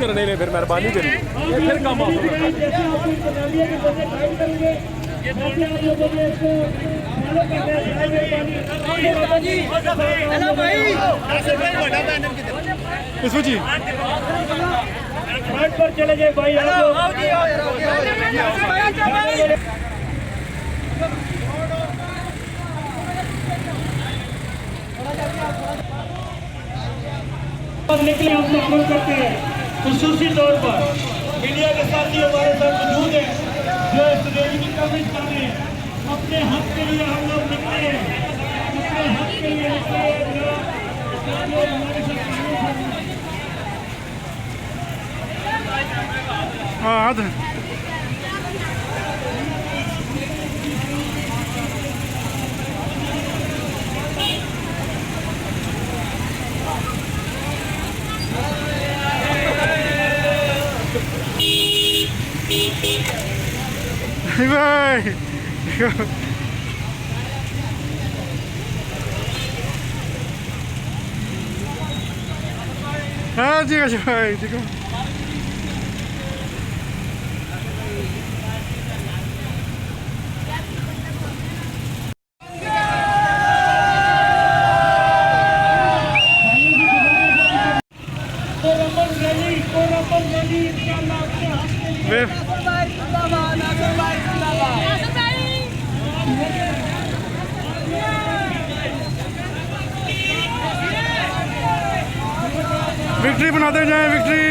करने ने फिर मेहरबानी करी फिर काम आप इसमें जी पर चले गए भाई निकले हम मखलूक करते हैं खुसूसी तौर पर मीडिया के साथी हमारे साथ मौजूद है जो इस रैली की कवरेज कर रहे हैं। अपने हक के लिए हम लोग निकले हैं, अपने हक के लिए निकले हैं। Bye. Ah, diga, vai, diga. Victory बनाते जाए विक्ट्री।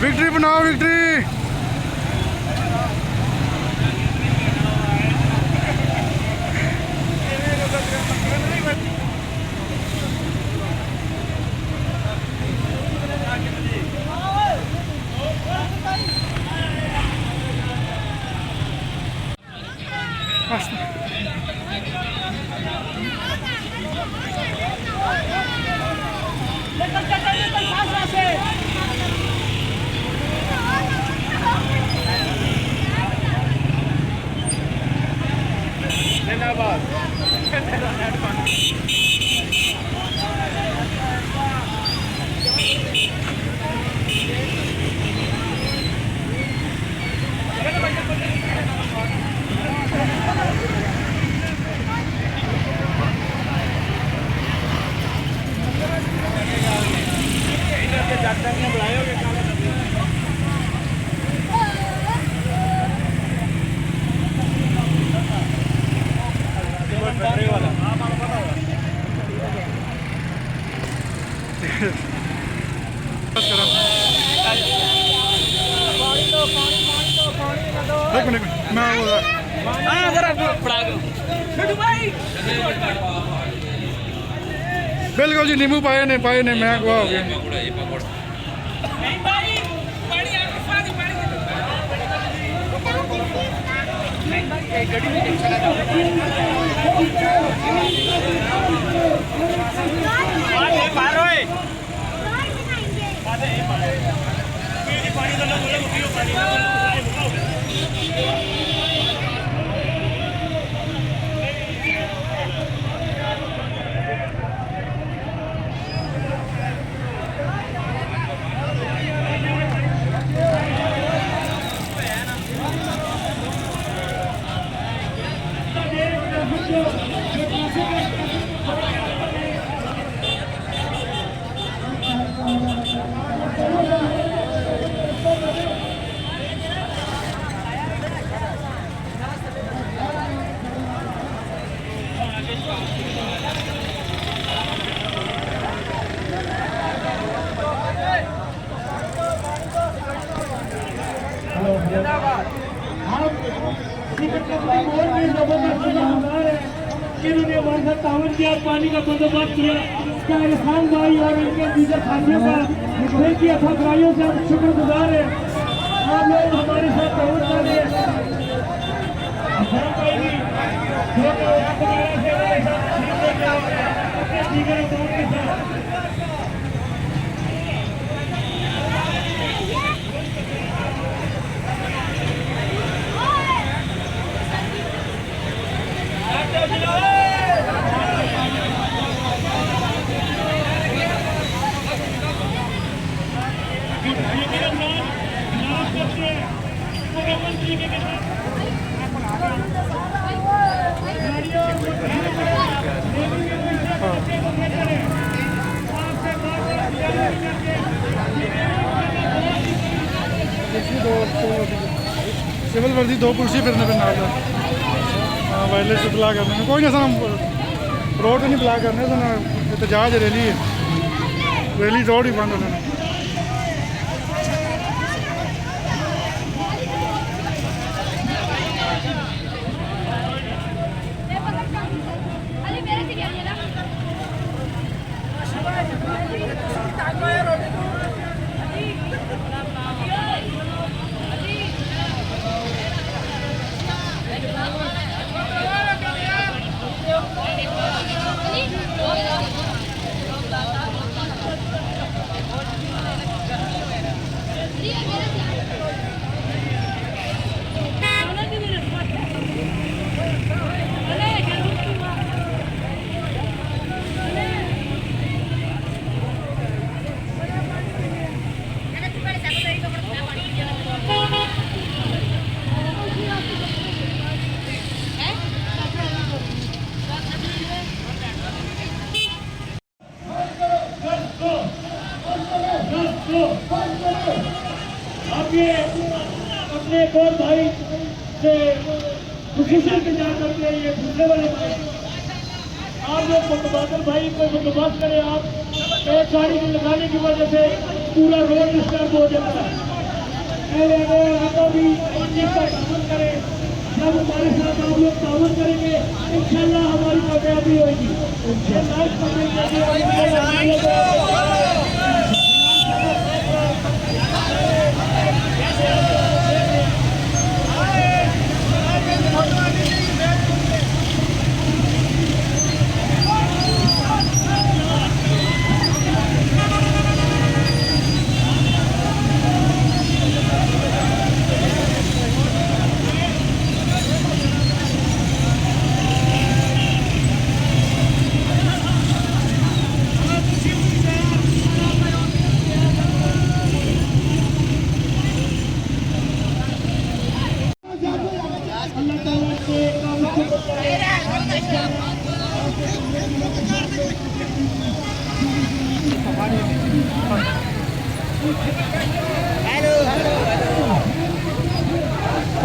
विक्ट्री बनाओ विक्ट्री। बिल्कुल जी नींबू पाए ने मैं गवा हो गया। और भी जबरदस्त शुक्रगुजार है कि इन्होंने हमारे साथ तावन किया, पानी का बंदोबस्त किया। क्या इरफान भाई और इनके दीगर साथियों का इनकी अफसराइयों से हम शुक्रगुजार है। आप लोग हमारे साथ तावन कर रहे हैं। अफसर भाई भी जो दोबारा से हमारे साथ तशरीफ लेके आए हैं अपने दीगर अकाउंट के साथ। सिविल वर्दी दो पुलिस फिरने पे नाल हाँ वायरलेस से बुला करने में कोई नहीं सर रोड नहीं बुला करने सर एहतजाज रैली है रैली रोड ही बंद होने आप ये अपने एक और भाई से खुशी इंतजार करते हैं। ये दूसरे वाले भाई आप लोग मुतबादल भाई को बंदोबस्त करें। आप एक गाड़ी को लगाने की वजह से पूरा रोड डिस्टर्ब हो जाता है। आपको भी इस चीज का तावन करें। जब हमारे साथ आप लोग तावन करेंगे इंशाल्लाह हमारी कामयाबी होगी। ये लाइफ करने के लिए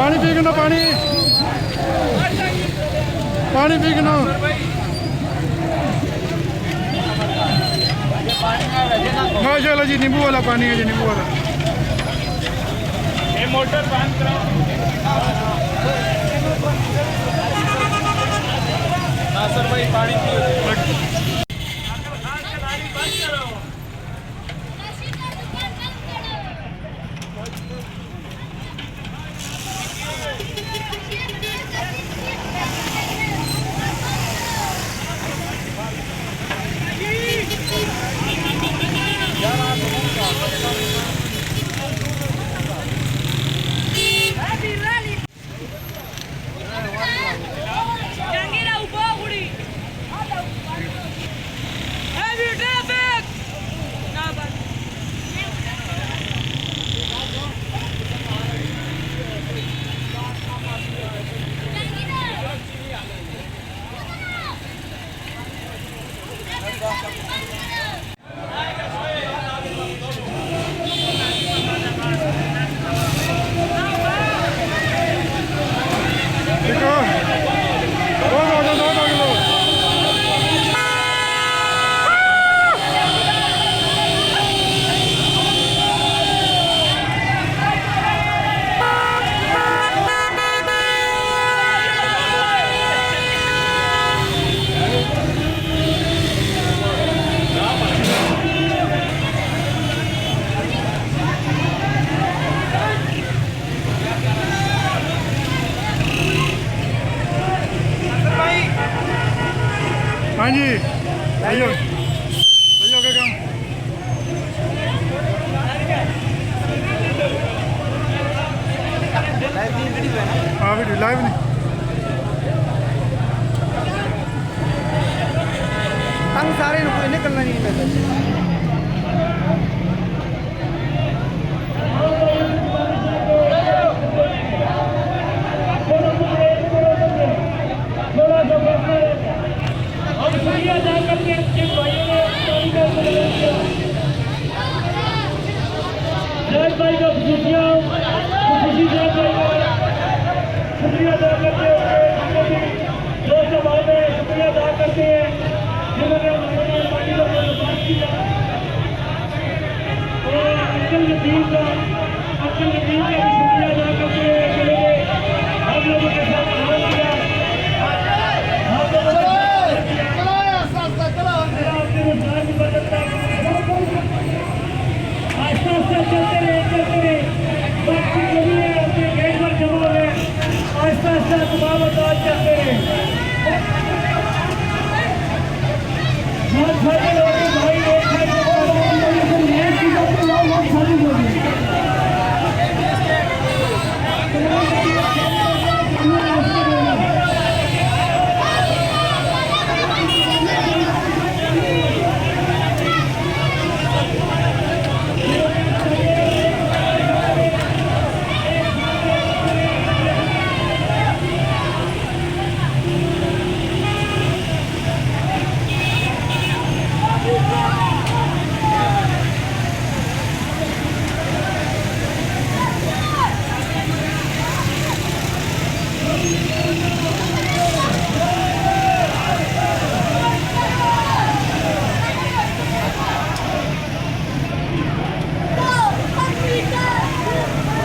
पानी पी के ना पानी पी के ना माशाल्लाह जी नींबू वाला पानी है जी नींबू वाला ये मोटर बंद कराओ। नासर भाई पानी हाँ जी सही हो गया काम। हाँ वीडियो लाइव नहीं तंग सारे कोई निकलना नहीं पैसा हम सुनिया जाकर के जिन भाइयों ने जय भाई का खुशियाँ खुशी जय भाई का शुक्रिया अदा करते हैं जो सभाओं में शुक्रिया अदा करते हैं जिन्होंने हमारे पार्टी को बात किया और अब्दुल नदीम का भी शुक्रिया अदा करते हैं जिन्होंने हम लोगों के साथ आनंद किया हम लोगों के आस्ता आस्ता चलते रहे बाकी कभी अपने गेट पर जमा हो गए आस्ता आस्ता तमाम अदालत चलते रहे बहुत सारे लोग भाई एक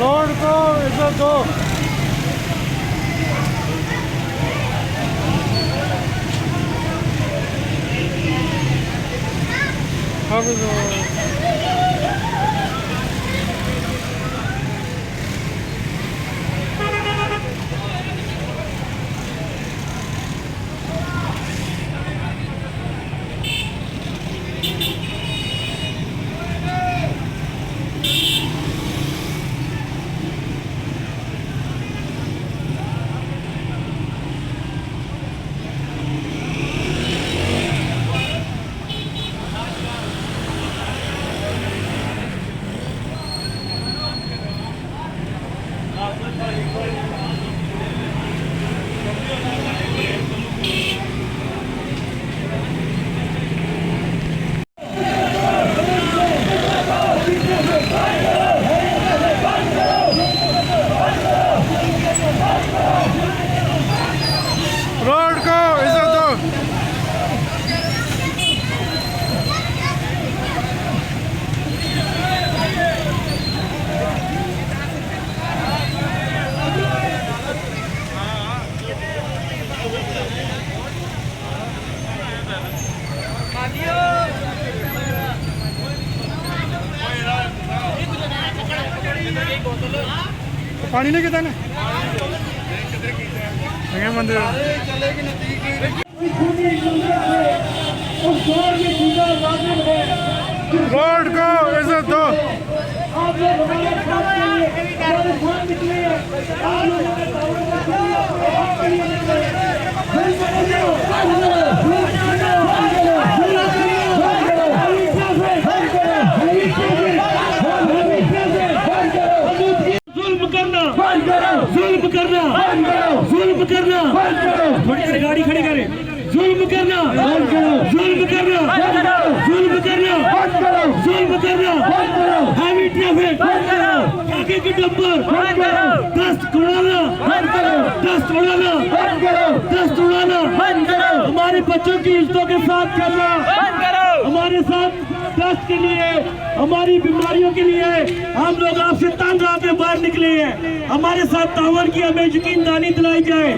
रोड को इज्जत दो। रोड को इज्जत दो। पानी नहीं कितना मंदिर रोड को इज्जत दो। आप लोग हमारे साथ निकले आप जुल्म करना थोड़ी देर गाड़ी खड़ी करें जुल्म करना हैवी ट्रैफिक आगे के डंपर दस्त उड़ाना हमारे बच्चों की इज्जतों के साथ खेलना हमारे साथ दस्त के लिए, हमारी बीमारियों के लिए हम लोग आपसे तंग आके बाहर निकले हैं। हमारे साथ तावन की हमें यकीनदानी दिलाई जाए।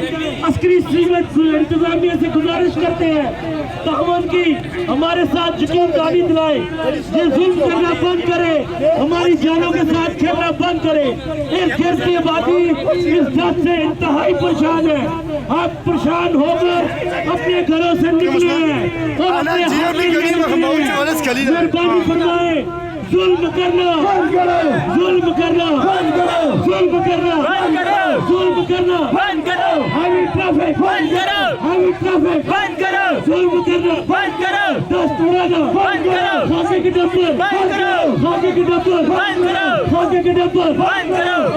अस्करी इंतजामिया से गुजारिश करते हैं तावन की हमारे साथ यकीनदानी दिलाए, ये जुल्म करना बंद करे, हमारी जानों के साथ खेलना बंद करे। इस देश की आबादी इस दर्द से इंतहाई परेशान है। आप परेशान होकर अपने घरों से निकले हैं और अपने हाथ में मेहरबानी फरमाए, जुल्म करना, जुल्म करना, जुल्म करना, जुल्म करना, हाईवे ट्रैफिक, हाईवे ट्रैफिक, जुल्म करना, दस्त उड़ाना, खाके के डब्बर, खाके के डब्बर, खाके के डब्बर,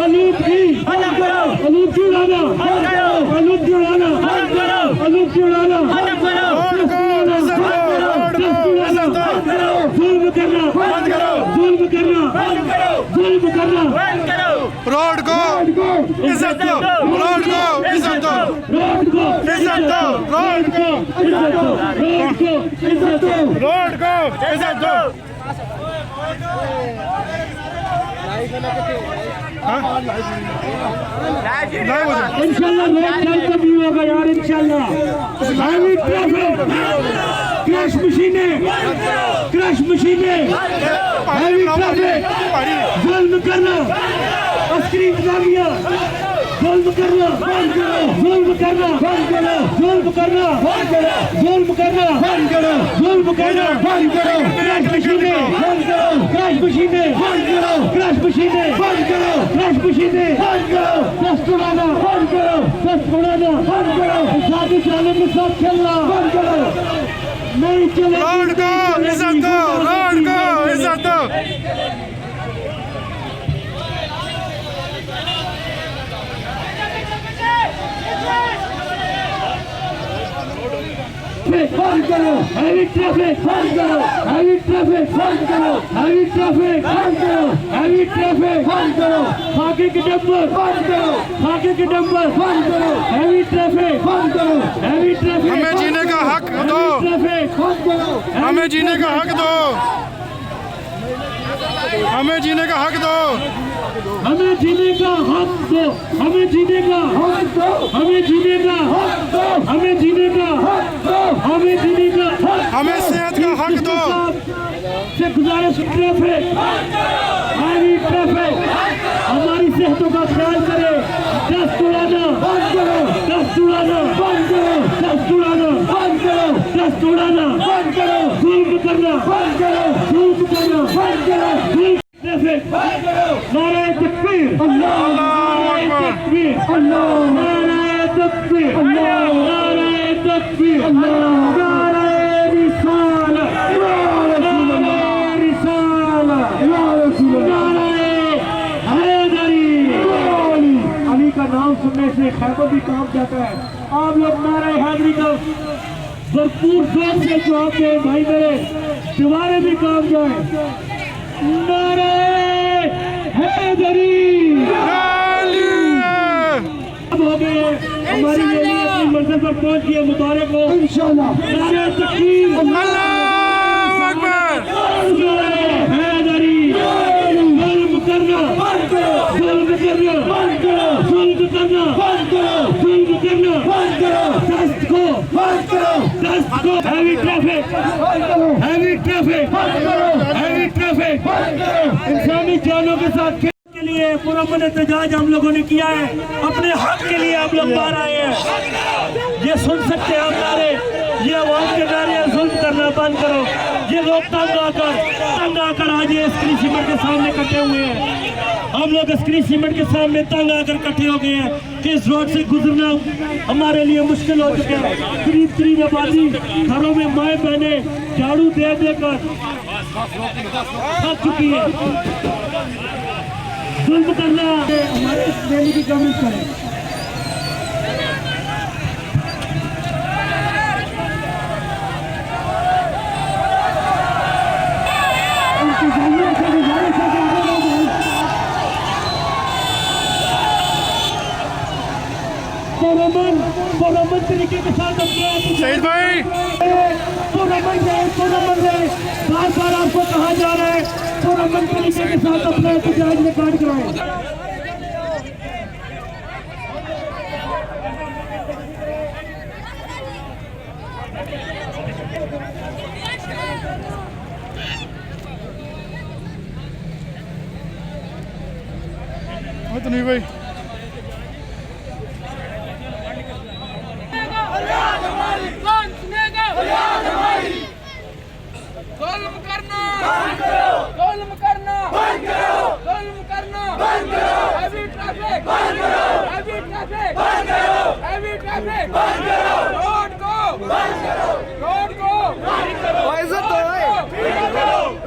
आलूद की उड़ाना, आलूद की उड़ाना, आलूद की उड़ाना, जुल्म करना, जुल्म करना, जुल्म करना, रोड को इज्जत दो, रोड को इज्जत दो, रोड को इज्जत दो, रोड को इज्जत दो, रोड को इज्जत दो, रोड को इज्जत दो। इंशाल्लाह रोड कल को भी होगा यार, इंशाल्लाह। हाईवे ट्रैफिक, क्रैश मशीनें, क्रैश मशीनें, हाईवे ट्रैफिक, जुल्म करना, अस्करी इंतजामिया, जुल्म करना, जुल्म करना, जुल्म करना, जुल्म करना, जुल्म करना, क्रैश मशीनें, क्रैश मशीनें, क्रैश मशीनें, क्रैश मशीनें, दस्त उड़ाना, दस्त उड़ाना, साथी चालों के साथ खेलना नहीं चले। रोड को इज्जत दो, रोड को इज्जत दो। बंद करो, हैवी ट्रैफिक बंद करो, हैवी ट्रैफिक बंद करो, हैवी ट्रैफिक बंद करो, हैवी ट्रैफिक बंद करो, खाके के डब्बर बंद करो, खाके के डब्बर बंद करो, हैवी ट्रैफिक बंद करो, हैवी ट्रैफिक, हमें जीने का हक दो, ट्रैफिक बंद करो, हमें जीने का हक दो, हमें जीने का हक दो, हमें जीने का हक दो, हमें जीने का हक दो, हमें जीने का हक दो, हमें जीने का हक दो, हमें जीने का हक, हमें सेहत का हक दो। से गुजारिश, ट्रैफिक, हैवी ट्रैफिक, हमारी सेहतों का ख्याल करे। दस्त उड़ाना बंद करो, दस्त उड़ाना बंद करो, दस्त उड़ाना बंद करो, दस्त उड़ाना बंद करो, जुल्म करना बंद करो, जुल्म करना बंद करो, ट्रैफिक बंद करो। नारे तकबीर, अल्लाह, नारे तकबीर, अल्लाह, नारे तकबीर, अल्लाह, नारे तकबीर, अल्लाह, नारे रिसालत, नारे रिसालत, नारे हैदरी। अली का नाम सुनने से खैबर भी काम जाता है। आप लोग नारे हैदरी का भरपूर जोर से जवाब दें भाई मेरे, दीवारें भी काम जाए। नारे हैदरी अब हो गए, हमारी रैली अपनी मंजिल पर पहुंच गई है। मुबारक हो इंशाल्लाह। नारे तकबीर, अल्लाहू अकबर। हैदरी, जुल्म करना बंद करो, जुल्म करना बंद करो, जुल्म करना बंद करो, जुल्म करना बंद करो, दस्त को बंद करो, दस्त को, हैवी ट्रैफिक बंद करो, हैवी ट्रैफिक बंद करो, हैवी ट्रैफिक बंद करो। इंसानी जानों के साथ के लिए पुरअमन एहतजाज हम लोगों ने किया है, अपने हक के लिए हम लोग बाहर आए हैं। ये सुन सकते हैं आप नारे, ये आवाम के नारे, जुल्म करना बंद करो। ये लोग तंग आकर आज ये स्क्रीन सीमेंट के सामने इकट्ठे हुए हैं। हम लोग स्क्रीन सीमेंट के सामने तंग आकर इकट्ठे हो गए हैं कि इस रोड से गुजरना हमारे लिए मुश्किल हो चुका है। करीब आबादी घरों में माएँ बहनें झाड़ू दे देकर थक चुकी है। जुल्म करना, हमारे इस रैली की कवरेज करें। पुरअमन तरीके के साथ अपने शहीद भाई पुरअमन से बार बार आपको कहा जा रहा है पुरअमन तरीके के साथ अपना एहतजाज में काट कराएं। तो नहीं भाई जुल्म करना जुल्म करना जुल्म करना heavy traffic heavy traffic heavy traffic road को रोड को इज्जत दो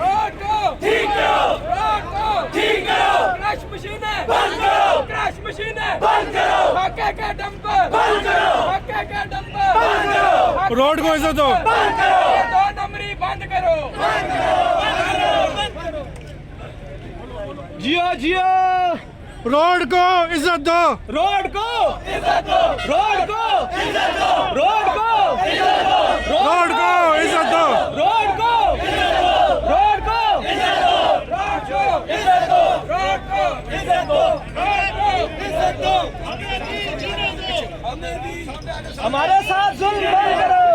रोड को ठीक करो रोड को ठीक करो क्रश मशीनें बंद करो क्रश मशीनें बंद करो मक्के के डंपर बंद करो मक्के के डंपर बंद करो रोड को इज्जत दो बंद करो ये 2 नंबरी बंद करो जियो जियो रोड को इज्जत दो रोड को इज्जत दो रोड को इज्जत दो रोड को इज्जत दो रोड को इज्जत दो रोड को रोड को इज्जत दो रोड को इज्जत दो इज्जत दो हमारे साथ जुल्म बंद करो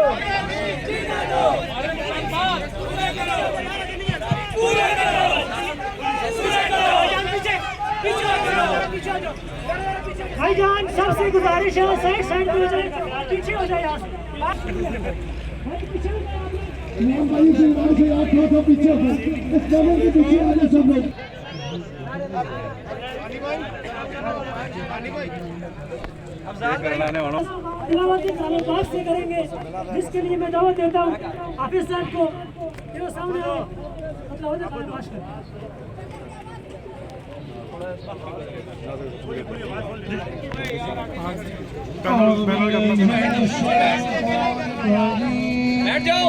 भाईजान सबसे गुजारिश है साइड साइड पे हो जाए पीछे हो जाए यहाँ से आप थोड़ा पीछे हो इस कैमरे के पीछे आ जाए सब लोग। इलाहाबादी थाने पास से करेंगे जिसके लिए मैं दावत देता हूँ हाफिज साहब को कि वो सामने आओ मतलब थाने पास करें। बैठ जाओ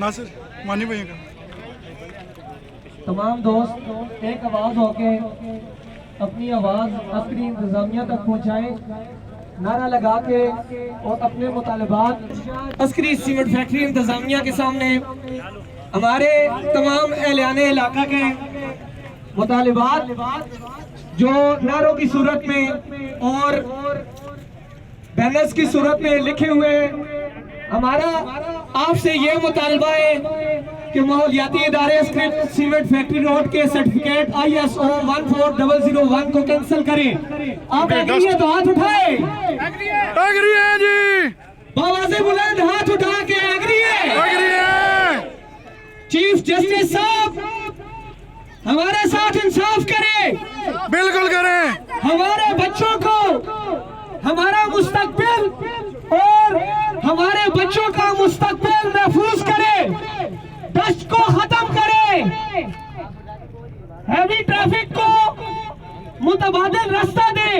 नासिर मानी भाई का तमाम दोस्त एक आवाज़ होके अपनी आवाज़ अस्करी इंतज़ामिया तक पहुँचाएं, नारा लगा के और अपने मुतालबात अस्करी सीमेंट फैक्ट्री इंतज़ामिया के सामने हमारे तमाम एहलियाने इलाका के मुतालबात जो नारों की सूरत में और बैनर्स की सूरत में लिखे हुए। हमारा आपसे ये मुतालबा है कि माहौलियाती इदारे सीमेंट फैक्ट्री रोड के सर्टिफिकेट ISO 14001 को कैंसिल करें। आप एग्री है तो हाथ उठाए। एग्री है जी बाबा से बुलंद हाथ उठा के एग्री है। चीफ जस्टिस साहब हमारे साथ इंसाफ करें, बिल्कुल करें। हमारे बच्चों को हमारा मुस्तकबिल और हमारे बच्चों का मुस्तकबिल महफूज करें, डस्ट को खत्म करें, हैवी ट्रैफिक को मुतबादिल रास्ता दें।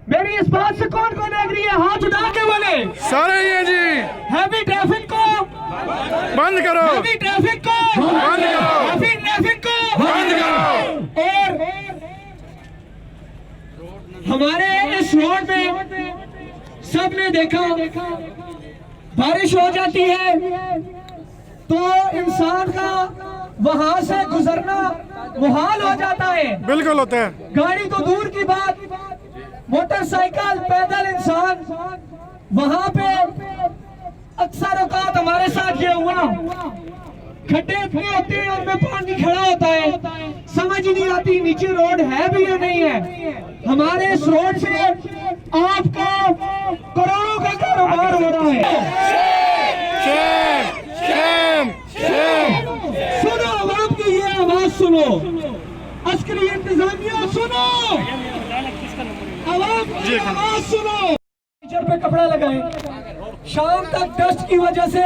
मेरी इस बात से कौन कौन एग्री है? हाथ उठा के बोले। सारे ही हैं जी। हैवी ट्रैफिक को बंद करो, हैवी ट्रैफिक को बंद करो, हैवी ट्रैफिक को बंद करो। और हमारे इस रोड में सबने देखा बारिश हो जाती है तो इंसान का वहां से गुजरना मुहाल हो जाता है। बिल्कुल होता है। गाड़ी तो दूर की बात, मोटरसाइकिल पैदल इंसान वहां पे अक्सर औकात हमारे साथ ये हुआ, खड्डे इतने होते हैं उनमें पानी खड़ा होता है, समझ ही नहीं आती नीचे रोड है भी या नहीं है। हमारे इस रोड से आपका करोड़ों का कारोबार हो रहा है। सुनो आवाम की ये आवाज सुनो, अस्करी इंतजामिया सुनो, आवाम की आवाज सुनो। टीचर पे कपड़ा लगाएं, शाम तक डस्ट की वजह से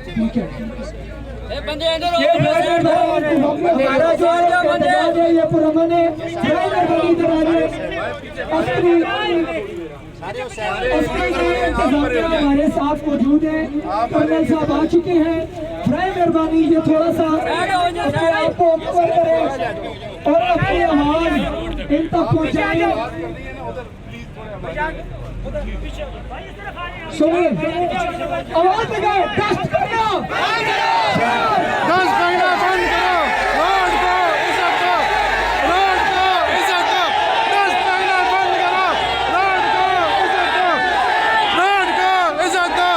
ठीक है। हमारा जो है ये पुरअमन है, हमारे साथ मौजूद है, कर्नल साहब आ चुके हैं। बराए मेहरबानी ये थोड़ा सा अपने आप को कवर करें और अपनी आवाज इन तक पहुंचाएं। सुनिए, आवाज लगाए, डस्ट करना, दस महीना बंद करो, रोड को इज्जत दो, रोड को इज्जत दो, 10 महीना बंद करो, रोड को इज्जत दो, रोड को इज्जत दो,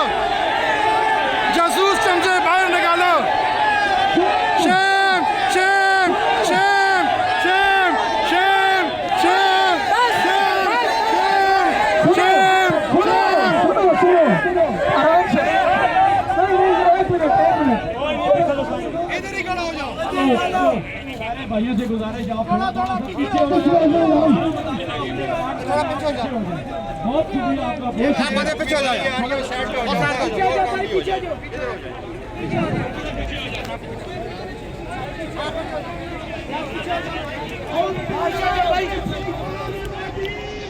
जासूस चमचे बाहर निकालो। Shem Shem Shem Shem Shem Shem Shem आराम से। एक मिनट भाइयों से गुजारिश, आप बहुत शुक्रिया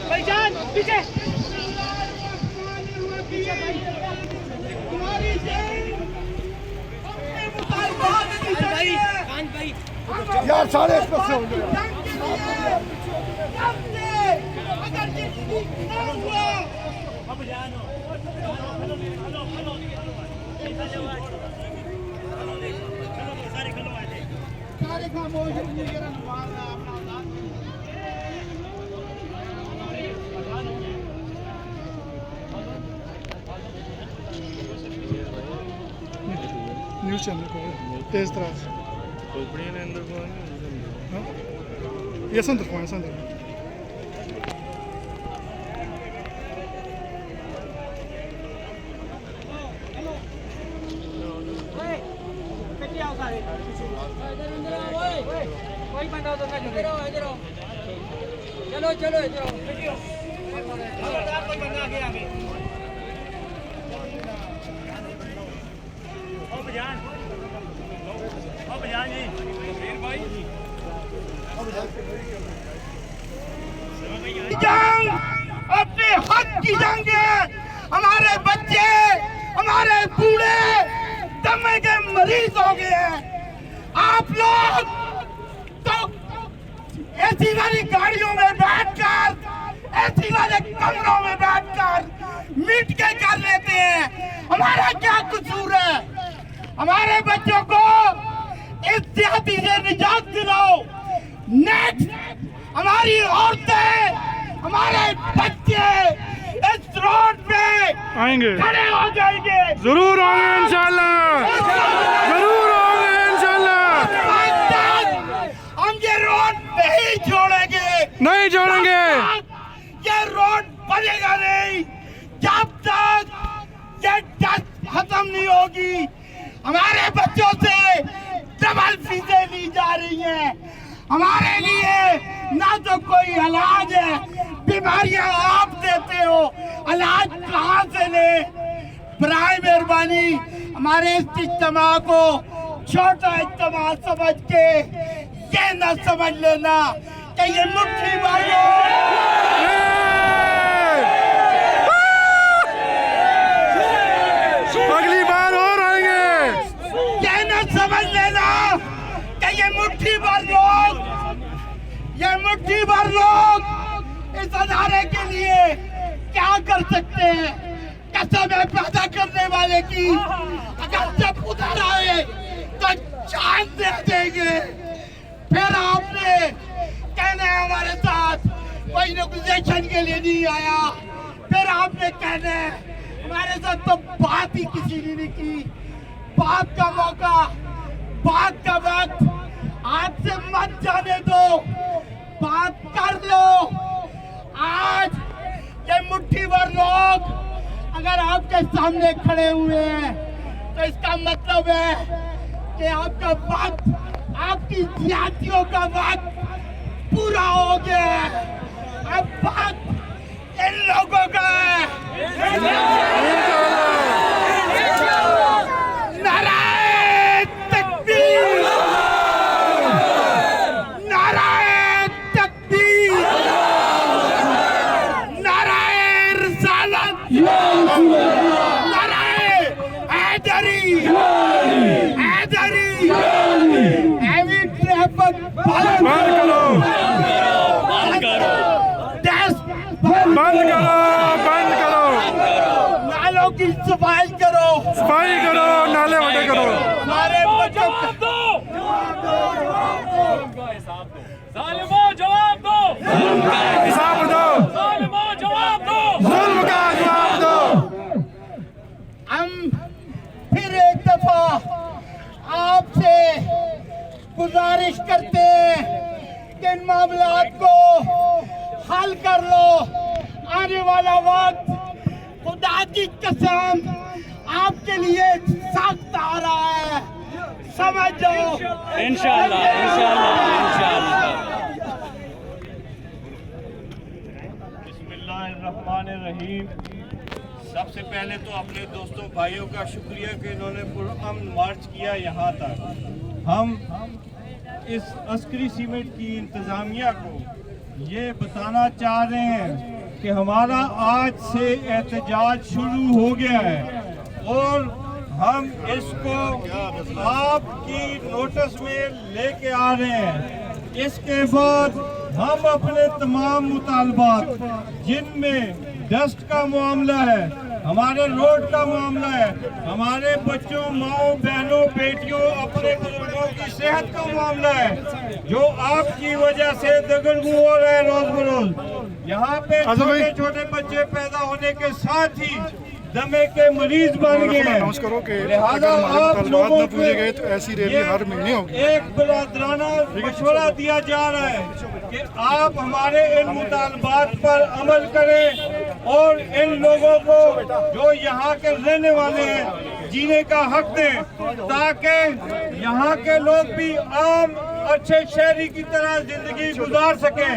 भाईजान पीछे यार 150 से हो गया। न्यूज़ चैनल को तेज तरह से ये संदर्भ है संदर्भ। चलो चलो जंग अपने हक की जंग है। हमारे बच्चे, हमारे बूढ़े दमे के मरीज हो गए हैं। आप लोग तो ऐसी वाली गाड़ियों में बैठकर, ऐसी वाले कमरों में बैठकर मिट के कर लेते हैं। हमारा क्या कसूर है? हमारे बच्चों को इस सियासी से निजात दिलाओ। नेक्स्ट हमारी औरतें, हमारे बच्चे इस रोड पे आएंगे, खड़े हो जाएंगे। जरूर होंगे इंशाल्लाह, जरूर होंगे इंशाल्लाह। हम ये रोड नहीं छोड़ेंगे, नहीं छोड़ेंगे। ये रोड बनेगा नहीं जब तक ये डस्ट खत्म नहीं होगी। हमारे बच्चों से डबल फीसें ली जा रही हैं। हमारे लिए ना तो कोई इलाज है, बीमारियां आप देते हो, इलाज कहाँ से ले? बराए मेहरबानी हमारे इस इज्तिमा को छोटा इज्तिमा समझ के ये न समझ लेना कि ये मुट्ठी वालों मुट्ठी भर लोग इस अदारे के लिए क्या कर सकते हैं? कसम है पैदा करने वाले की, अगर जब उधर आए तो जान दे देंगे। फिर आपने कहना है हमारे साथ कोई नेगोशिएशन के लिए नहीं आया, फिर आपने कहना है हमारे साथ तो बात ही किसी ने नहीं की। बात का मौका, बात का वक्त आज से मत जाने दो, बात कर लो। आज ये मुट्ठी भर लोग अगर आपके सामने खड़े हुए हैं तो इसका मतलब है कि आपका वक्त, आपकी ज्यादतियों का वक्त पूरा हो गया है। अब वक्त इन लोगों का है। नाराए तकबीर, नाराए तकबीर, नाराए रिसालत, नाराए हैदरी, हैदरी, हैवी ट्रैफिक बंद करो, बंद करो, नालों की सफाई करो, सफाई करो, नाले बड़े करो। हमारे बच्चों जवाब दो, जालिमों जवाब दो, हिसाब दो, जालिमों जवाब दो, जुल्म का जवाब दो। हम फिर एक दफा आपसे गुजारिश करते हैं कि इन मामलात को हल कर लो। आने वाला वक्त खुदा की कसम आपके लिए सख्त आ रहा है, समझ जाओ। इंशाल्लाह, इंशाल्लाह, इंशाल्लाह। बिस्मिल्लाहिर्रहमानिर्रहीम। सबसे पहले तो अपने दोस्तों भाइयों का शुक्रिया कि इन्होंने पुरअमन मार्च किया यहाँ तक। हम इस अस्करी सीमेंट की इंतज़ामिया को ये बताना चाह रहे हैं कि हमारा आज से एहतजाज शुरू हो गया है और हम इसको आपकी नोटिस में लेके आ रहे हैं। इसके बाद हम अपने तमाम मुतालबात, जिनमें डस्ट का मामला है, हमारे रोड का मामला है, हमारे बच्चों, माओ, बहनों, बेटियों, अपने बुजुर्गों की सेहत का मामला है, जो आपकी वजह से दगड़गू हो रहा है रोज बरोज। यहाँ पे छोटे छोटे बच्चे पैदा होने के साथ ही दमे के मरीज बन गए हैं। अनाउंस करो कि लिहाजा अगर हमारे आप मुतालबात लोगों न पूरे गए को तो ऐसी रैली हर महीने होगी। एक बरादराना मशवरा दिया जा रहा है कि आप हमारे इन मुतालबात पर अमल करें और इन लोगों को जो यहाँ के रहने वाले हैं जीने का हक दें, ताकि यहाँ के लोग भी आम अच्छे शहरी की तरह जिंदगी गुजार सकें।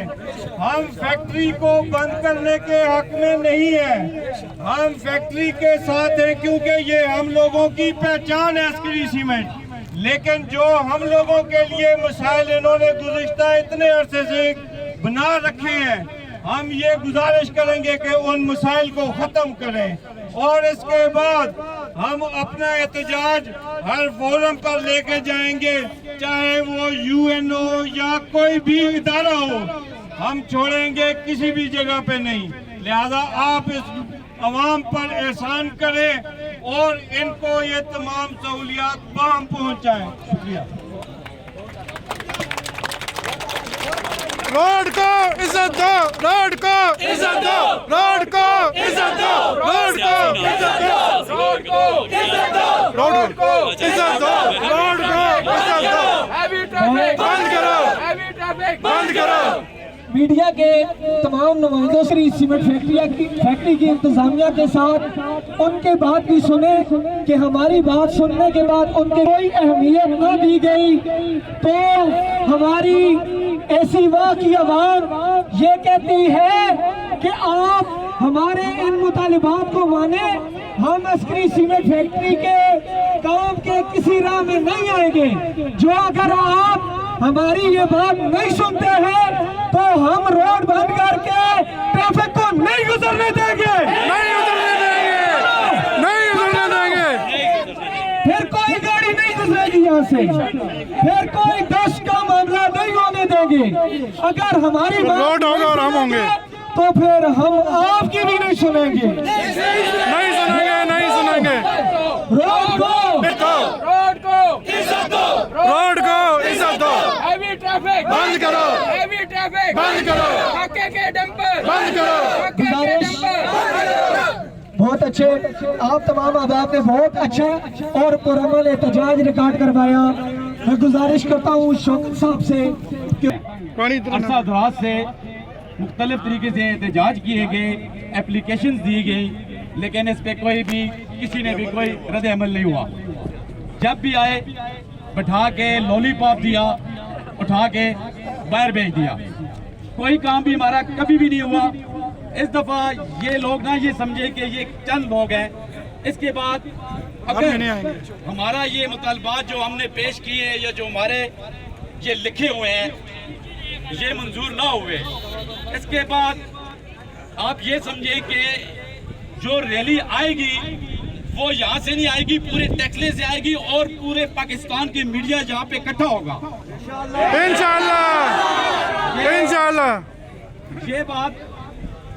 हम फैक्ट्री को बंद करने के हक में नहीं है, हम फैक्ट्री के साथ हैं क्योंकि ये हम लोगों की पहचान है अस्करी सीमेंट। लेकिन जो हम लोगों के लिए मसाइल इन्होंने गुज़िश्ता इतने अरसे से बना रखे हैं, हम ये गुजारिश करेंगे कि उन मसाइल को ख़त्म करें और इसके बाद हम अपना एहतजाज हर फोरम पर लेके जाएंगे, चाहे वो UN हो या कोई भी इदारा हो, हम छोड़ेंगे किसी भी जगह पे नहीं। लिहाजा आप इस अवाम पर एहसान करें और इनको ये तमाम सहूलियात बाहम पहुँचाएं। शुक्रिया। रोड को इज्जत दो, रोड को इज्जत दो, रोड को इज्जत दो, रोड को इज्जत दो, रोड को इज्जत दो, रोड को इज्जत दो, रोड को इज्जत दो। हैवी ट्रैफिक बंद करो, हैवी ट्रैफिक बंद करो। मीडिया के तमाम नुमाइंदों से सीमेंट फैक्ट्री की इंतजामिया के साथ उनके बात भी सुने कि हमारी बात सुनने के बाद उनके कोई अहमियत न दी गई तो हमारी ऐसी वाह की आवाज़ ये कहती है कि आप हमारे इन मुतालिबात को माने। हम अस्करी सीमेंट फैक्ट्री के काम के किसी राह में नहीं आएंगे। जो अगर आप हमारी ये बात नहीं सुनते हैं तो हम रोड बंद करके ट्रैफिक को नहीं गुजरने देंगे, नहीं उतरने देंगे, नहीं उतरने देंगे। फिर कोई गाड़ी नहीं गुजरेगी यहाँ से, फिर कोई दस का मामला नहीं होने नहीं देंगे। अगर हमारी बात रोड होगा और हम होंगे, तो फिर हम आपकी भी नहीं सुनेंगे। नहीं सुनेंगे, नहीं सुनेंगे। रोड को रोड को इज्जत दो, रोड को इज्जत दो, हैवी ट्रैफिक बंद करो, हैवी ट्रैफिक बंद करो, धक्के के डंपर बंद करो। धक्के के डंपर। बहुत अच्छे, आप तमाम अहबाब ने बहुत अच्छा और पुरअमल एहतजाज रिकॉर्ड करवाया। मैं गुजारिश करता हूँ शौकत साहब से पानी इतना अरसा दराज से मुख्तलिफ तरीके से एहतजाज किए गए, एप्लीकेशन दी गई, लेकिन इस पर कोई भी किसी ने भी कोई रद्द अमल नहीं हुआ। जब भी आए बैठा के लॉलीपॉप दिया, उठा के बाहर भेज दिया। कोई काम भी हमारा कभी भी नहीं हुआ। इस दफ़ा ये लोग ना ये समझे कि ये चंद लोग हैं। इसके बाद अगर नहीं आएंगे। हमारा ये मुतालबात जो हमने पेश किए हैं या जो हमारे ये लिखे हुए हैं ये मंजूर ना हुए, इसके बाद आप ये समझे कि जो रैली आएगी वो यहाँ से नहीं आएगी, पूरे टेक्सले से आएगी और पूरे पाकिस्तान की मीडिया यहाँ पे इकट्ठा होगा इंशाल्लाह, इंशाल्लाह। ये बात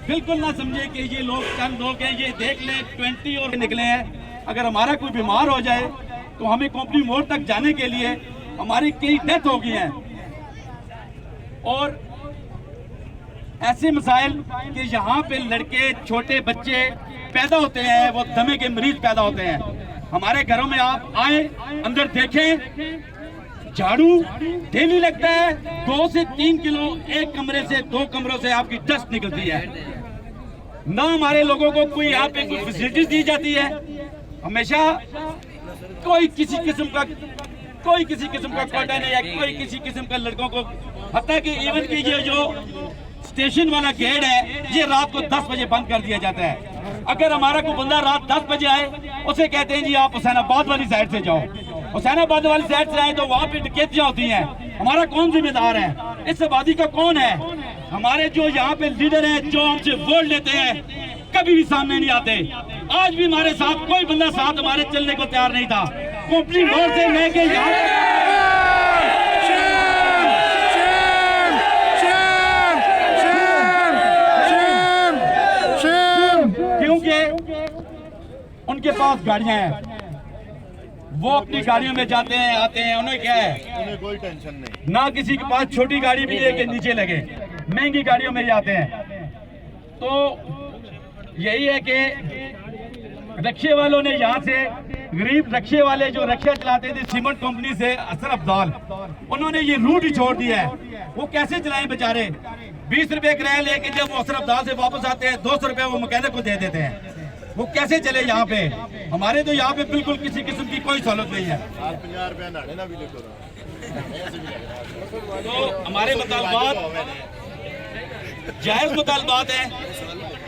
बिल्कुल ना समझे कि ये लोग चंद लोग हैं। ये देख लें 20 और निकले हैं। अगर हमारा कोई बीमार हो जाए तो हमें कंपनी मोड़ तक जाने के लिए हमारी कई डेथ हो गई हैं। और ऐसे मसाइल कि यहाँ पे लड़के छोटे बच्चे पैदा होते हैं, वो दमे के मरीज पैदा होते हैं। हमारे घरों में आप आए, अंदर देखें, झाड़ू डेली लगता है। 2 से 3 किलो एक कमरे से 2 कमरों से आपकी डस्ट निकलती है। ना हमारे लोगों को कोई यहाँ पे कोई फैसिलिटीज दी जाती है। हमेशा कोई किसी किस्म का कोटा नहीं है, कोई किसी किस्म का लड़कों को, हत्ता कि इवन कि ये जो स्टेशन वाला गेट है ये रात को 10 बजे बंद कर दिया जाता है। अगर हमारा कोई बंदा रात 10 बजे आए, उसे कहते हैं जी आप हुसैनाबाद वाली साइड से जाओ। हुसैनाबाद वाली साइड से आए तो वहाँ पे डकैतियाँ होती हैं। हमारा कौन जिम्मेदार है? इस आबादी का कौन है? हमारे जो यहाँ पे लीडर हैं जो हमसे वोट लेते हैं कभी भी सामने नहीं आते। आज भी हमारे साथ कोई बंदा साथ हमारे चलने को तैयार नहीं था। कंपनी मोड़ से लेके यहाँ उनके पास गाड़ियां हैं, वो अपनी गाड़ियों में जाते हैं आते हैं। उन्हें क्या है, उन्हें कोई टेंशन नहीं। ना किसी के पास छोटी गाड़ी भी लेके नीचे लगे, महंगी गाड़ियों में जाते हैं। तो यही है कि रक्शे वालों ने यहाँ से गरीब रक्शे वाले जो रक्शा चलाते थे सीमेंट कंपनी से असर अब्दाल, उन्होंने ये रूट ही छोड़ दिया है। वो कैसे चलाएं बेचारे? 20 रुपए किराया लेके जब वो असर अब्दाल से वापस आते हैं 200 रुपए वो मैकेनिक को दे देते हैं। वो कैसे चले यहाँ पे? हमारे तो यहाँ पे बिल्कुल किसी किस्म की कोई सहूलत नहीं है। 50 रुपया ना भी देखो। तो हमारे मुतालबात जायज मुतालबात हैं,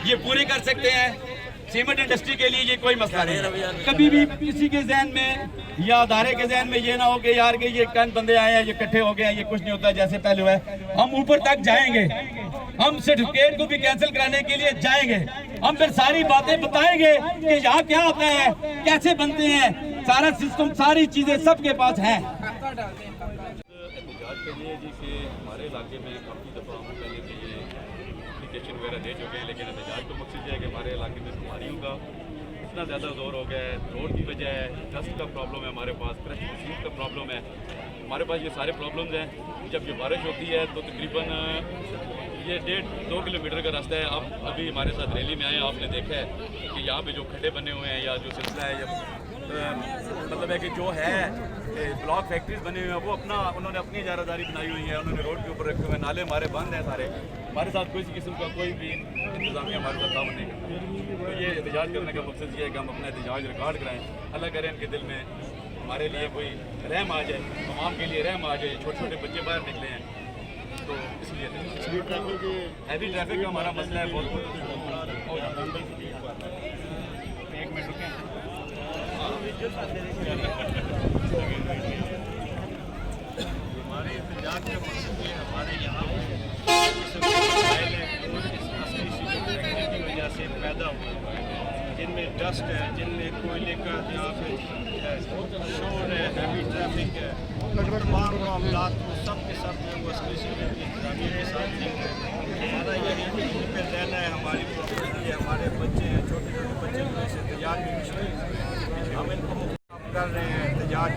ये पूरे कर सकते हैं। सीमेंट इंडस्ट्री के लिए ये कोई मसला नहीं है। कभी भी किसी के जहन में या अदारे के जहन में ये ना हो कि यार कि ये चंद बंदे आए हैं, ये इकट्ठे हो गए हैं, ये कुछ नहीं होता जैसे पहले हुआ है। हम ऊपर तक जाएंगे, हम सर्टिफिकेट को भी कैंसिल कराने के लिए जाएंगे। हम फिर सारी बातें बताएंगे कि यहाँ क्या होता है, कैसे बनते हैं, सारा सिस्टम, सारी चीजें सबके पास है। एहतजाज के लिए जी कि हमारे इलाके में काफ़ी दफ़ा हम पहले के ये एप्लीकेशन वगैरह दे चुके हैं, लेकिन एहतजाज का मकसद ये है कि हमारे इलाके में बीमारियों का इतना ज़्यादा जोर हो गया है। रोड की वजह है, डस्ट का प्रॉब्लम है, हमारे पास क्रश मशीन का प्रॉब्लम है, हमारे पास ये सारे प्रॉब्लम्स हैं। जब ये बारिश होती है तो तकरीबन ये 1.5-2 किलोमीटर का रास्ता है। अब अभी हमारे साथ रैली में आए, आपने देखा है कि यहाँ पे जो खड्डे बने हुए हैं या जो सिलसिला है या मतलब है कि जो है ब्लॉक फैक्ट्रीज बने हुए हैं वो उन्होंने अपनी इजारादारी बनाई हुई है, उन्होंने रोड के ऊपर रखे हुए हैं, नाले हमारे बंद हैं सारे। हमारे साथ कोई किस्म का कोई भी इंतजामिया हमारे साथ काम नहीं करता। तो ये एहतजाज करने का मकसद ये है कि हम अपना एहतजाज रिकॉर्ड कराएँ, अल्लाह करें इनके दिल में हमारे लिए कोई रहम आ जाए, तमाम के लिए रहम आ जाए। छोटे छोटे बच्चे बाहर निकले हैं तो इसलिए हैवी ट्रैफिक का हमारा मसला है बहुत। एक मिनट रुकें। हमारे इंतजार के मकसद में हमारे यहाँ की वजह से पैदा हुआ है। जिनमें डस्ट है, जिनमें कोयले का यहाँ पे शोर है, हैवी ट्रैफिक है, तमाम मामलात को सब के सब जो वो इंतजामिया के साथ लिंक है। हमारा ये यहीं पे रहना है, हमारी प्रॉपर्टी है, हमारे बच्चे हैं, छोटे छोटे बच्चे जो ऐसे एहतजाज भी मुश्किल है। हम इनको मुखाफ कर रहे हैं, एहतजाज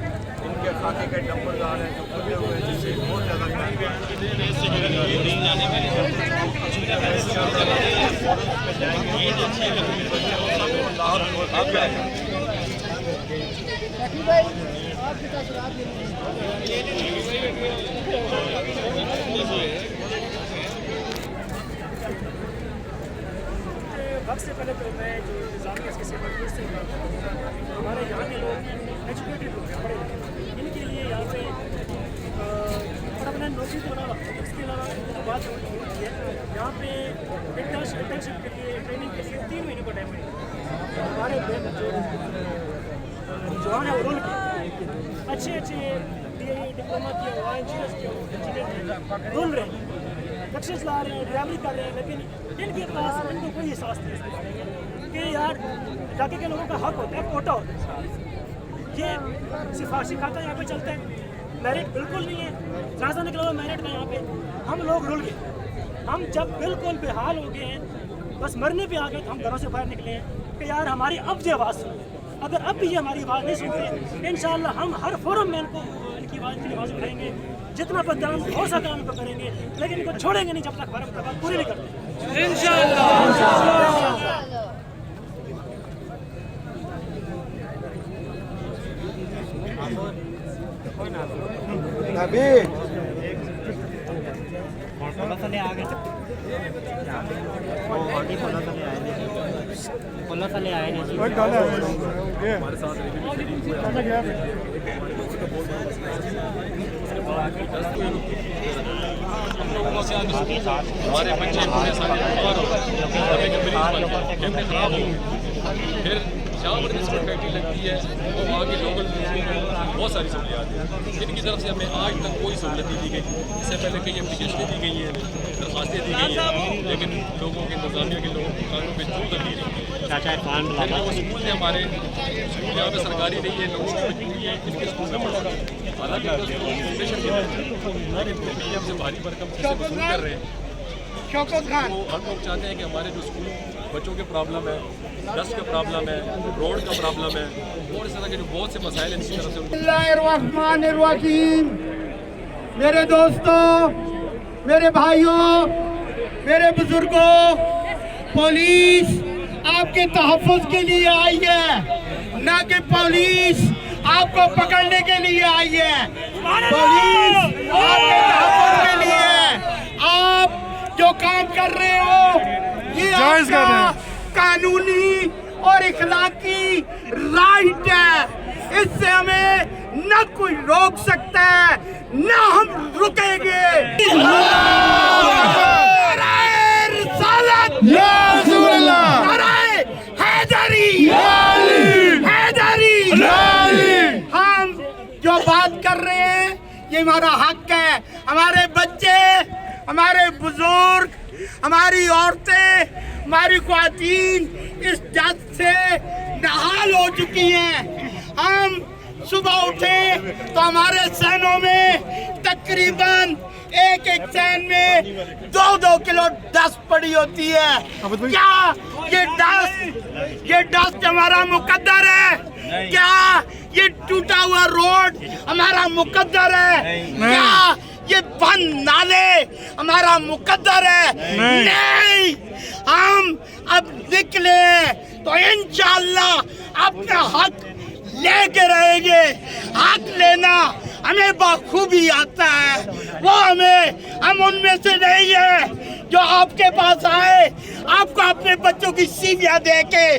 इनके खाते के नंबरदार हैं जो खुले हुए हैं, जिससे बहुत ज़्यादा वक्त से पहले तो मैं जो इंतजामिया से मजबूर से हमारे यहाँ के लोग एजुकेटेड लोग हैं, पढ़े लिखे, इनके लिए यहाँ पे परमानेंट नौकरी तो रहा, इसके अलावा बात है यहाँ पे इंटर्नशिप के लिए, ट्रेनिंग के लिए 3 महीने का टाइम है। हमारे जो जवान है वो रोल के अच्छे डिप्लोमा किया हुआ इंजीनियर रोल रहे हैं, लक्ष्य ला रहे हैं, ड्राइवरी कर रहे हैं, लेकिन इनके पास इनको कोई एहसास नहीं कि यार इलाके के लोगों का हक होता है, कोटा होता है। ये सिफारशी खाता यहाँ पे चलता है, मेरिट बिल्कुल नहीं है, राजा निकला हुआ मेरिट का यहाँ पे। हम लोग रुल गए, हम जब बिल्कुल बेहाल हो गए हैं, बस मरने पे आ गए, तो हम घरों से बाहर निकले हैं कि यार हमारी अब जो आवाज़ सुनो। अगर अब भी ये हमारी आवाज़ नहीं सुनते, इंशाअल्लाह हम हर फोरम में इनकी आवाज़ की आवाज़ उठाएंगे, जितना बदनाम हो सका उनको करेंगे, लेकिन इनको छोड़ेंगे नहीं जब तक हमारे मुताबिक पूरी नहीं करते इंशाअल्लाह। हमारे बच्चे पूरे सारे बीमार हो गए, कैमरे खराब हो, फिर जहाँ पर बिस्कुट फैक्ट्री लगती है वो वहाँ के लोकल बहुत सारी सहूलियात हैं, इनकी तरफ से हमें आज तक कोई सहूलत नहीं दी गई। इससे पहले कई एप्लीकेशनें दी गई हैं, दरखास्तें दी गई हैं, लेकिन लोगों के इंतजामिया के लोगों कानों पर चूक लगी रही है। वो स्कूल है हमारे स्कूल यहाँ पर सरकारी नहीं है, लोगों की मजबूरी है इनके स्कूल में पढ़ा, हालांकि स्टेशन के लेकिन फिर भी हमसे भारी भरकम चीज़ें वसूल कर रहे हैं। शौकत खान तो हम लोग चाहते हैं कि हमारे जो स्कूल बच्चों के प्रॉब्लम है, डस्ट का प्रॉब्लम है, रोड का प्रॉब्लम है और इस तरह के जो बहुत से मसाइल इनकी तरफ से बिस्मिल्लाहिर्रहमानिर्रहीम। मेरे दोस्तों, मेरे भाइयों, मेरे बुजुर्गों, पुलिस आपके तहफ़्फ़ुज़ के लिए आई है, ना कि पुलिस आपको पकड़ने के लिए आई है। पुलिस आपके तहफ़्फ़ुज़ के लिए है। आप जो काम कर रहे हो ये आपका कानूनी और इखलाकी राइट है, इससे हमें न कोई रोक सकता है, न हम रुकेंगे। हम जो बात कर रहे हैं ये हमारा हक है। हमारे बच्चे, हमारे बुजुर्ग, हमारी औरतें, हमारी ख्वातीन इस जज से नहाल हो चुकी हैं। हम सुबह उठे तो हमारे सहनों में तकरीबन एक सहन में 2-2 किलो डस्ट पड़ी होती है। क्या ये डस्ट हमारा मुकद्दर है? क्या ये टूटा हुआ रोड हमारा मुकद्दर है? क्या ये बंद नाले हमारा मुकद्दर है? नहीं। हम अब निकले तो इंशाअल्लाह अपना हक लेके रहेंगे। हक लेना हमें बखूबी आता है, वो हम उनमें से नहीं है जो आपके पास आए, आपको अपने बच्चों की सीवियां दे के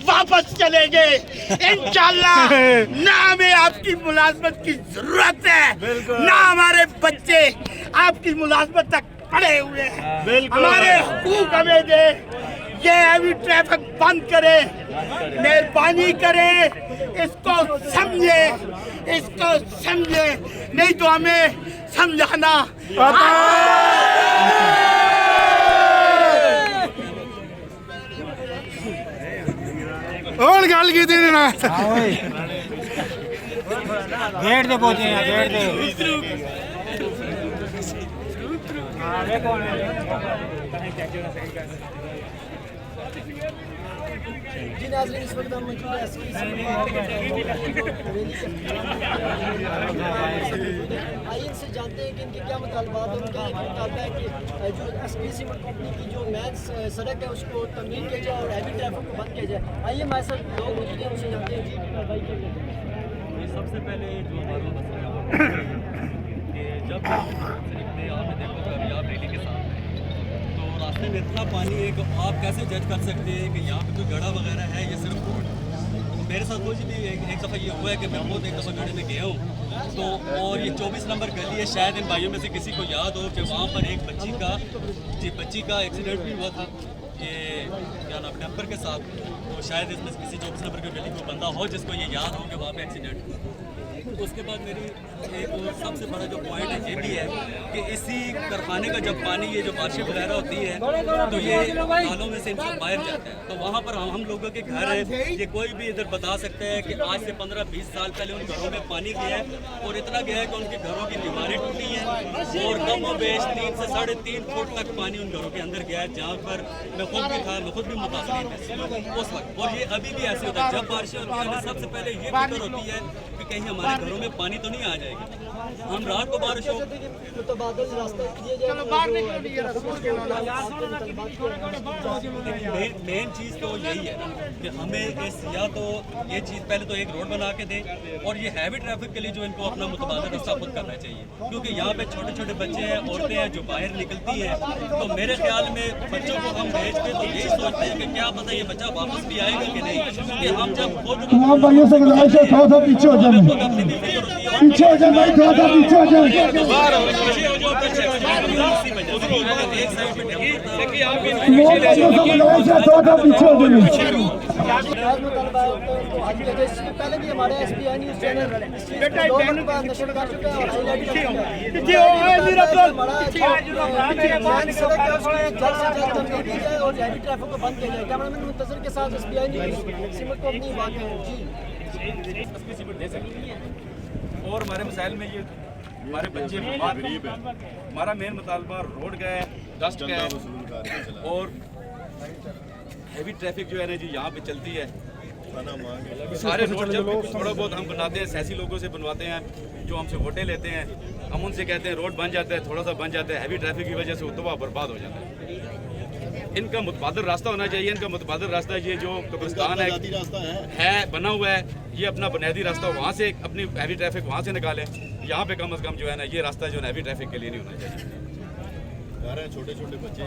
वापस चले गए। इंशाअल्लाह ना हमें आपकी मुलाजमत की जरूरत है, ना हमारे बच्चे आपकी मुलाजमत तक पड़े हुए हैं। हमारे हुकूक हमें दे, ये हैवी ट्रैफिक बंद करे, मेहरबानी करे, इसको समझे, नहीं तो हमें समझाना। ਹੁਣ ਗੱਲ ਕੀਤੀ ਨੇ ਨਾ गेट दे पहुंचे हैं गेट दे जी नाज़रीन, इस वक्त हम मौजूद हैं एसपी आइए इनसे जानते हैं कि इनके क्या मुतालबात हैं। उनका एक मुतालबा है कि जो एसपी सीमेंट कंपनी की जो मेन सड़क है उसको तमीर किया जाए और हैवी ट्रैफिक को बंद किया जाए। आइए हमारे साथ लोग मौजूद हैं, उनसे जानते हैं जी कार्रवाई क्या जाए। सबसे पहले जो हमारा मसला है कि जब निकलते आपने देखो कभी आप रैली के साथ हैं तो रास्ते में इतना पानी है कि आप कैसे जज कर सकते हैं कि यहाँ पे कोई गड़ा वगैरह है या सिर्फ रोड। मेरे साथ कुछ भी एक दफ़ा ये हुआ है कि मैं खुद एक दफ़ा गड़े में गया हूँ तो और ये 24 नंबर गली है, शायद इन भाइयों में से किसी को याद हो कि वहाँ पर एक बच्ची का एक्सीडेंट भी हुआ था ये क्या नाम डंपर के साथ। तो शायद इसमें किसी 24 नंबर की गली को बंदा हो जिसको ये याद हो कि वहाँ पे एक्सीडेंट हुआ। उसके बाद मेरी एक और सबसे बड़ा जो पॉइंट है ये भी है कि इसी कारखाने का जब पानी ये जो बारिशें वगैरह होती है तो ये नालों में से इनका बाहर जाता है। तो वहाँ पर हम लोगों के घर हैं, ये कोई भी इधर बता सकता है कि आज से 15-20 साल पहले उन घरों में पानी गया है और इतना गया है कि उनके घरों की दीवारें टूटी हैं और कम और बेश 3 से 3.5 फुट तक पानी उन घरों के अंदर गया है, जहाँ पर मैं खुद भी था, मैं खुद भी मुतासिर उस वक्त। और ये अभी भी ऐसे होता है जब बारिशें होती है सबसे पहले ये फिक्र होती है कि कहीं हमारे घरों में पानी तो नहीं आ जाएगी। हम रात को बारिश हो मेन चीज़ तो यही है कि हमें या तो ये चीज़ पहले तो एक रोड बना के दें और ये हैवी ट्रैफिक के लिए जो इनको अपना मुतबादल रास्ता खुद करना चाहिए, क्योंकि यहाँ पे छोटे छोटे बच्चे हैं, औरतें हैं जो बाहर निकलती हैं। तो मेरे ख्याल में बच्चों को हम भेज के तो यही सोचते हैं कि क्या पता ये बच्चा वापस भी आएगा कि नहीं, क्योंकि हम जब खुद भाइयों से गुजारिश है थोड़ा सा पीछे हो जाए, पीछे हो जाए भाई, थोड़ा सा पीछे हो जाए। पहले भी हमारे SBI न्यूज़ चैनल नशर कर चुका है और हाईलाइट कर चुका है। जल्द से जल्द तब्दील की जाए और हैवी ट्रैफिक को बंद किया जाए। कैमरामैन मुंतज़िर के साथ SBI न्यूज़ सीमेंट को अपनी बात है जी। दे सकती है और हमारे मसाइल में ये हमारे बच्चे गरीब हैं। हमारा मेन मुतालबा रोड का है, डस्ट का है और हैवी ट्रैफिक जो है ना जी यहाँ पे चलती है। सारे रोड जब भी थोड़ा बहुत हम बनाते हैं सियासी लोगों से बनवाते हैं जो हमसे वोटें लेते हैं, हम उनसे कहते हैं रोड बन जाता है, थोड़ा सा बन जाता है, हैवी ट्रैफिक की वजह से उतवा बर्बाद हो जाता है। इनका मुतबादल रास्ता होना चाहिए। इनका मुतबादल रास्ता ये जो कब्रिस्तान है बना हुआ है, ये अपना बुनियादी रास्ता वहाँ से अपनी हैवी ट्रैफिक वहाँ से निकालें। यहाँ पे कम से कम जो है ना ये रास्ता जो है हैवी ट्रैफिक के लिए नहीं होना चाहिए। छोटे छोटे बच्चे